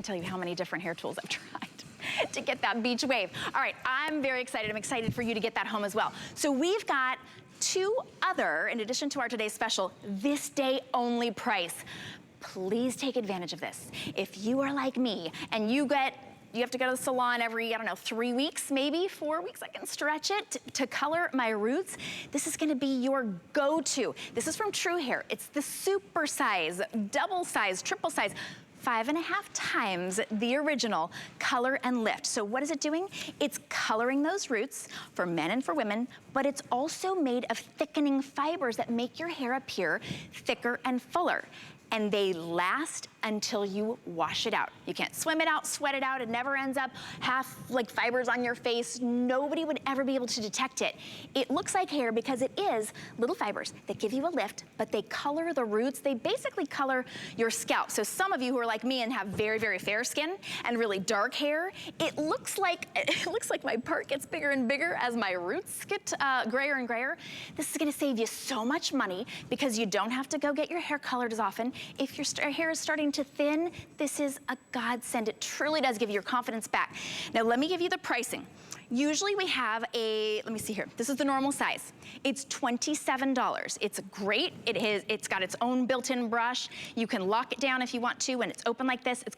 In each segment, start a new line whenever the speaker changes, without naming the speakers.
Tell you how many different hair tools I've tried to get that beach wave. All right, I'm very excited. I'm excited for you to get that home as well. So we've got two other, in addition to our today's special, this day only price. Please take advantage of this. If you are like me and you have to go to the salon every, I don't know, 3 weeks, maybe 4 weeks, I can stretch it to color my roots. This is gonna be your go-to. This is from TRUHAIR. It's the super size, double size, triple size, 5.5 times the original color and lift. So what is it doing? It's coloring those roots for men and for women, but it's also made of thickening fibers that make your hair appear thicker and fuller. And they last until you wash it out. You can't swim it out, sweat it out. It never ends up half like fibers on your face. Nobody would ever be able to detect it. It looks like hair because it is little fibers that give you a lift, but they color the roots. They basically color your scalp. So some of you who are like me and have very, very fair skin and really dark hair, it looks like my part gets bigger and bigger as my roots get grayer and grayer. This is gonna save you so much money because you don't have to go get your hair colored as often. If your hair is starting to thin, this is a godsend. It truly does give you your confidence back. Now let me give you the pricing. Usually we have let me see here. This is the normal size. It's $27. It's great. It's got its own built-in brush. You can lock it down if you want to. When it's open like this, it's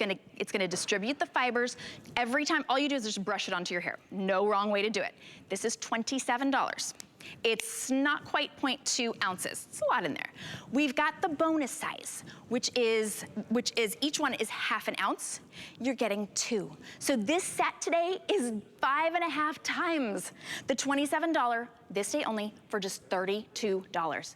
gonna distribute the fibers. Every time, all you do is just brush it onto your hair. No wrong way to do it. This is $27. It's not quite 0.2 ounces. It's a lot in there. We've got the bonus size, which is each one is half an ounce. You're getting 2. So this set today is 5.5 times the $27, this day only, for just $32.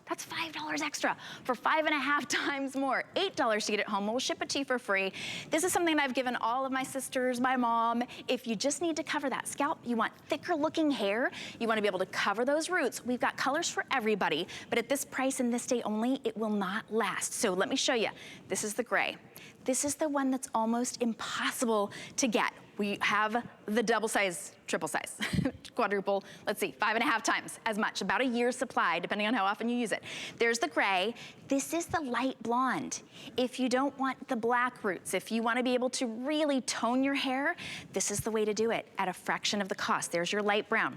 That's $5 extra for 5.5 times more. $8 to get it home. We'll ship it to you for free. This is something that I've given all of my sisters, my mom. If you just need to cover that scalp, you want thicker looking hair, you want to be able to cover those roots. We've got colors for everybody, but at this price and this day only, it will not last. So let me show you. This is the gray. This is the one that's almost impossible to get. We have the double size, triple size, quadruple, let's see, 5.5 times as much, about a year's supply, depending on how often you use it. There's the gray. This is the light blonde. If you don't want the black roots, if you want to be able to really tone your hair, this is the way to do it at a fraction of the cost. There's your light brown,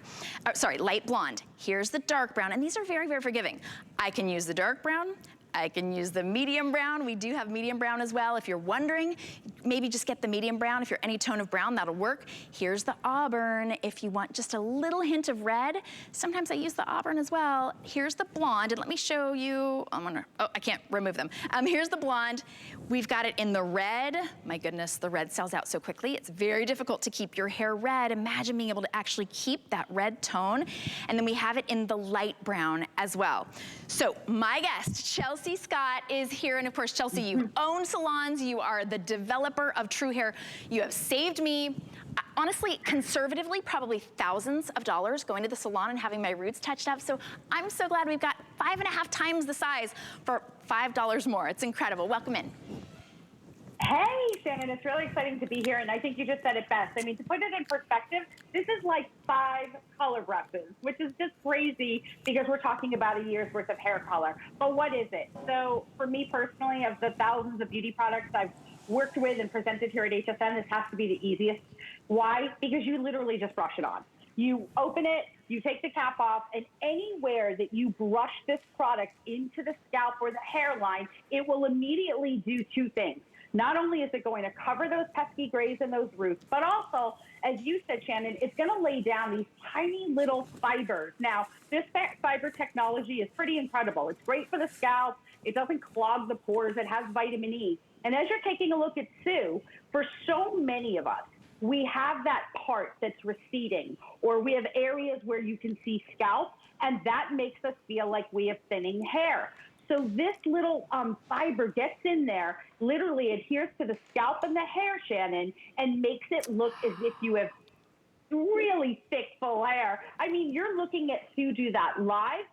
light blonde. Here's the dark brown, and these are very, very forgiving. I can use the dark brown. I can use the medium brown. We do have medium brown as well. If you're wondering, maybe just get the medium brown. If you're any tone of brown, that'll work. Here's the auburn. If you want just a little hint of red, sometimes I use the auburn as well. Here's the blonde, and let me show you, I can't remove them. Here's the blonde. We've got it in the red. My goodness, the red sells out so quickly. It's very difficult to keep your hair red. Imagine being able to actually keep that red tone. And then we have it in the light brown as well. So my guest, Chelsea Scott, is here. And of course, Chelsea, you own salons. You are the developer of TRUHAIR. You have saved me, honestly, conservatively, probably thousands of dollars going to the salon and having my roots touched up. So I'm so glad we've got 5.5 times the size for $5 more. It's incredible. Welcome in.
Hey, Shannon, it's really exciting to be here, and I think you just said it best. I mean, to put it in perspective, this is like 5 color brushes, which is just crazy because we're talking about a year's worth of hair color. But what is it? So for me personally, of the thousands of beauty products I've worked with and presented here at HSN, this has to be the easiest. Why? Because you literally just brush it on. You open it, you take the cap off, and anywhere that you brush this product into the scalp or the hairline, it will immediately do 2 things. Not only is it going to cover those pesky grays and those roots, but also, as you said, Shannon, it's going to lay down these tiny little fibers. Now, this fiber technology is pretty incredible. It's great for the scalp. It doesn't clog the pores. It has vitamin E. And as you're taking a look at Sue, for so many of us, we have that part that's receding, or we have areas where you can see scalp, and that makes us feel like we have thinning hair. So this little fiber gets in there, literally adheres to the scalp and the hair, Shannon, and makes it look as if you have really thick, full hair. I mean, you're looking at Sue do that live,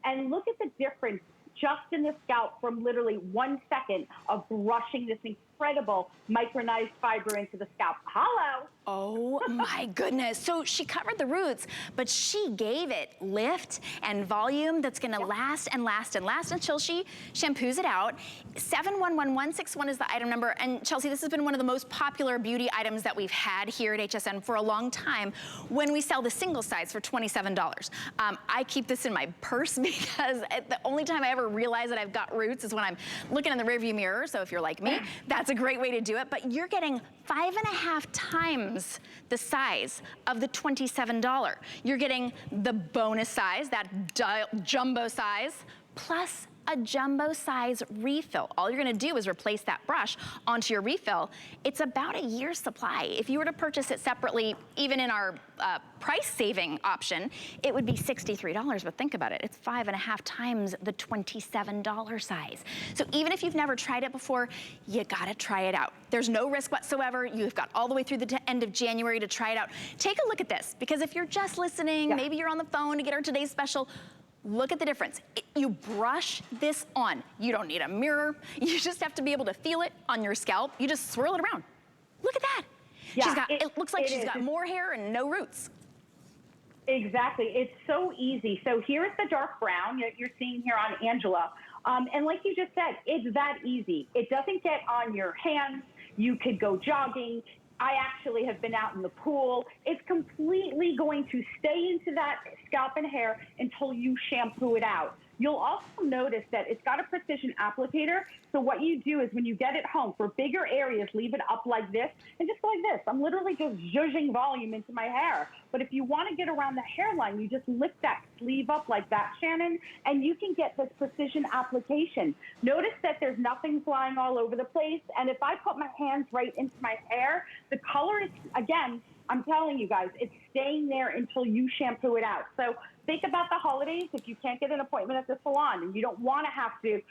and look at the difference just in the scalp from literally 1 second of brushing this incredible micronized fiber into the scalp. Hello.
Oh my goodness. So she covered the roots, but she gave it lift and volume that's gonna last and last and last until she shampoos it out. 711161 is the item number. And Chelsea, this has been one of the most popular beauty items that we've had here at HSN for a long time when we sell the single size for $27. I keep this in my purse because the only time I ever realize that I've got roots is when I'm looking in the rearview mirror. So if you're like me, that's a great way to do it. But you're getting 5.5 times the size of the $27. You're getting the bonus size, that jumbo size, plus a jumbo size refill. All you're gonna do is replace that brush onto your refill. It's about a year's supply. If you were to purchase it separately, even in our price saving option, it would be $63, but think about it, it's 5.5 times the $27 size. So even if you've never tried it before, you gotta try it out. There's no risk whatsoever. You've got all the way through the end of January to try it out. Take a look at this, because if you're just listening, maybe you're on the phone to get our today's special, look at the difference. You brush this on. You don't need a mirror. You just have to be able to feel it on your scalp. You just swirl it around. Look at that.
Yeah,
it looks like she's got more hair and no roots.
Exactly. It's so easy. So here's the dark brown that you're seeing here on Angela. And like you just said, it's that easy. It doesn't get on your hands. You could go jogging. I actually have been out in the pool. It's completely going to stay into that scalp and hair until you shampoo it out. You'll also notice that it's got a precision applicator. So what you do is when you get it home, for bigger areas, leave it up like this and just go like this. I'm literally just zhuzhing volume into my hair. But if you want to get around the hairline, you just lift that sleeve up like that, Shannon, and you can get this precision application. Notice that there's nothing flying all over the place. And if I put my hands right into my hair, the color is, again, I'm telling you guys, it's staying there until you shampoo it out. So think about the holidays. If you can't get an appointment at the salon and you don't want to have to,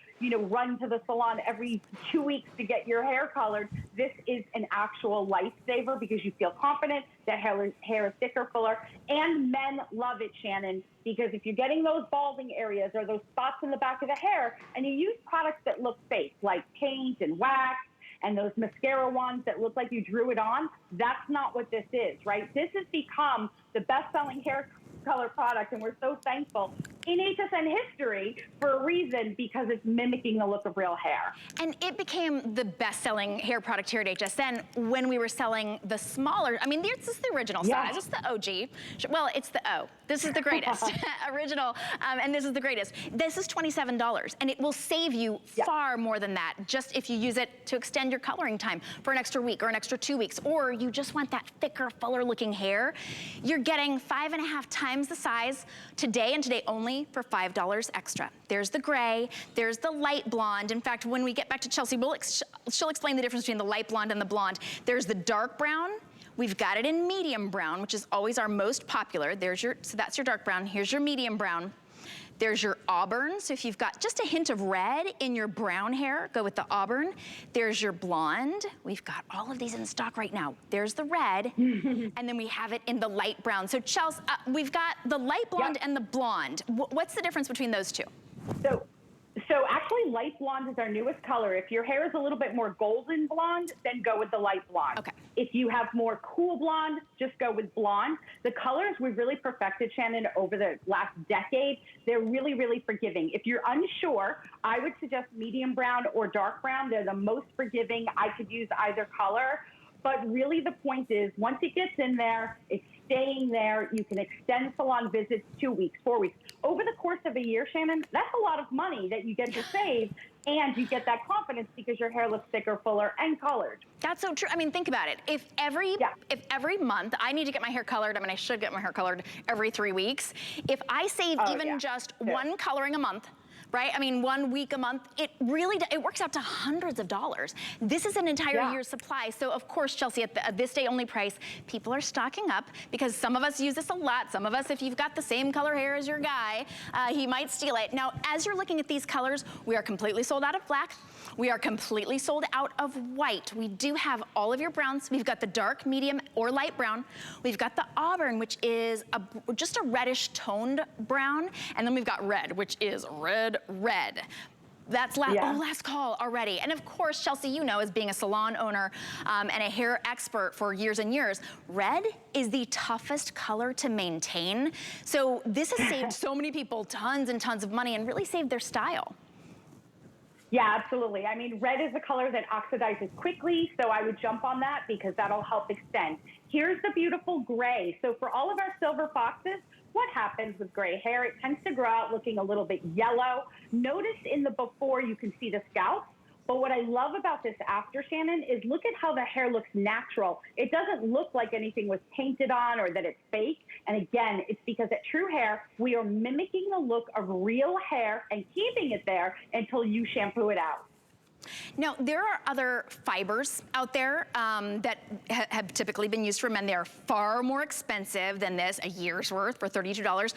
run to the salon every 2 weeks to get your hair colored, this is an actual lifesaver because you feel confident that hair is thicker, fuller, and men love it, Shannon, because if you're getting those balding areas or those spots in the back of the hair and you use products that look fake, like paint and wax, and those mascara wands that look like you drew it on, that's not what this is, right? This has become the best-selling hair color product, and we're so thankful in HSN history for a reason, because it's mimicking the look of real hair.
And it became the best-selling hair product here at HSN when we were selling the smaller, I mean, this is the original size, it's the OG. Well, it's the O. This is the greatest, original, and this is the greatest. This is $27, and it will save you far more than that, just if you use it to extend your coloring time for an extra week or an extra 2 weeks, or you just want that thicker, fuller looking hair. You're getting 5.5 times the size today and today only for $5 extra. There's the gray, there's the light blonde. In fact, when we get back to Chelsea, she'll explain the difference between the light blonde and the blonde. There's the dark brown. We've got it in medium brown, which is always our most popular. So that's your dark brown. Here's your medium brown. There's your auburn. So if you've got just a hint of red in your brown hair, go with the auburn. There's your blonde. We've got all of these in stock right now. There's the red, and then we have it in the light brown. So Chelsea, we've got the light blonde and the blonde. What's the difference between those two?
So actually, light blonde is our newest color. If your hair is a little bit more golden blonde, then go with the light blonde. Okay. If you have more cool blonde, just go with blonde. The colors we've really perfected, Shannon, over the last decade. They're really, really forgiving. If you're unsure, I would suggest medium brown or dark brown. They're the most forgiving. I could use either color. But really the point is, once it gets in there, it's staying there. You can extend salon visits 2 weeks, 4 weeks. Over the course of a year, Shannon, that's a lot of money that you get to save, and you get that confidence because your hair looks thicker, fuller, and colored.
That's so true. I mean, think about it. If every month I need to get my hair colored, I mean, I should get my hair colored every 3 weeks. If I save just one coloring a month, right? I mean, 1 week a month, it works out to hundreds of dollars. This is an entire year's supply. So of course, Chelsea, at this day only price, people are stocking up because some of us use this a lot. Some of us, if you've got the same color hair as your guy, he might steal it. Now, as you're looking at these colors, we are completely sold out of black. We are completely sold out of white. We do have all of your browns. We've got the dark, medium, or light brown. We've got the auburn, which is just a reddish toned brown. And then we've got red, which is red. That's last call already. And of course, Chelsea, you know, as being a salon owner and a hair expert for years and years, red is the toughest color to maintain. So this has saved so many people tons and tons of money and really saved their style.
Yeah, absolutely. I mean, red is a color that oxidizes quickly, so I would jump on that because that'll help extend. Here's the beautiful gray. So for all of our silver foxes, what happens with gray hair? It tends to grow out looking a little bit yellow. Notice in the before you can see the scalp. But what I love about this after, Shannon, is look at how the hair looks natural. It doesn't look like anything was painted on or that it's fake. And again, it's because at True Hair, we are mimicking the look of real hair and keeping it there until you shampoo it out.
Now, there are other fibers out there that have typically been used for men. They are far more expensive than this, a year's worth for $32.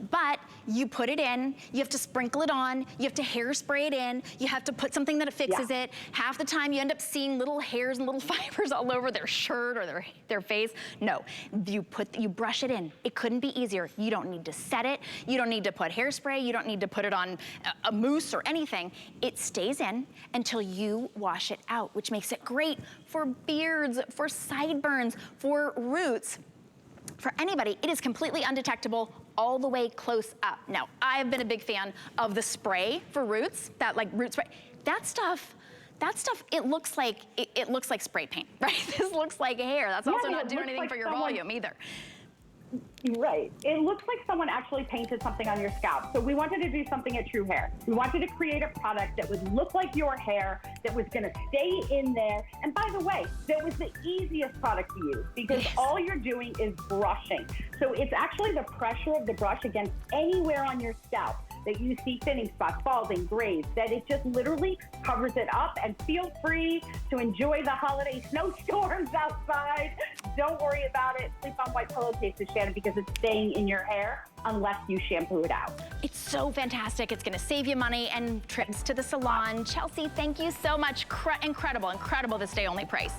But you put it in, you have to sprinkle it on, you have to hairspray it in, you have to put something that fixes it. Half the time you end up seeing little hairs and little fibers all over their shirt or their face. No, you brush it in. It couldn't be easier. You don't need to set it. You don't need to put hairspray. You don't need to put it on a mousse or anything. It stays in until you wash it out, which makes it great for beards, for sideburns, for roots. For anybody, it is completely undetectable all the way close up. Now, I've been a big fan of the spray for roots, that like root spray. That stuff, it looks like spray paint, right? This looks like hair. That's also not doing anything for your volume either.
Right. It looks like someone actually painted something on your scalp. So we wanted to do something at True Hair. We wanted to create a product that would look like your hair, that was going to stay in there. And by the way, that was the easiest product to use because all you're doing is brushing. So it's actually the pressure of the brush against anywhere on your scalp that you see thinning spots, balding, grays, that it just literally covers it up. And feel free to enjoy the holiday snowstorms outside. Don't worry about it. Sleep on white pillowcases, Shannon, because it's staying in your hair unless you shampoo it out.
It's so fantastic. It's gonna save you money and trips to the salon. Chelsea, thank you so much. Incredible this day only price.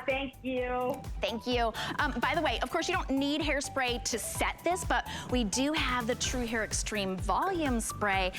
Thank you.
Thank you. By the way, of course, you don't need hairspray to set this, but we do have the True Hair Extreme Volume Spray.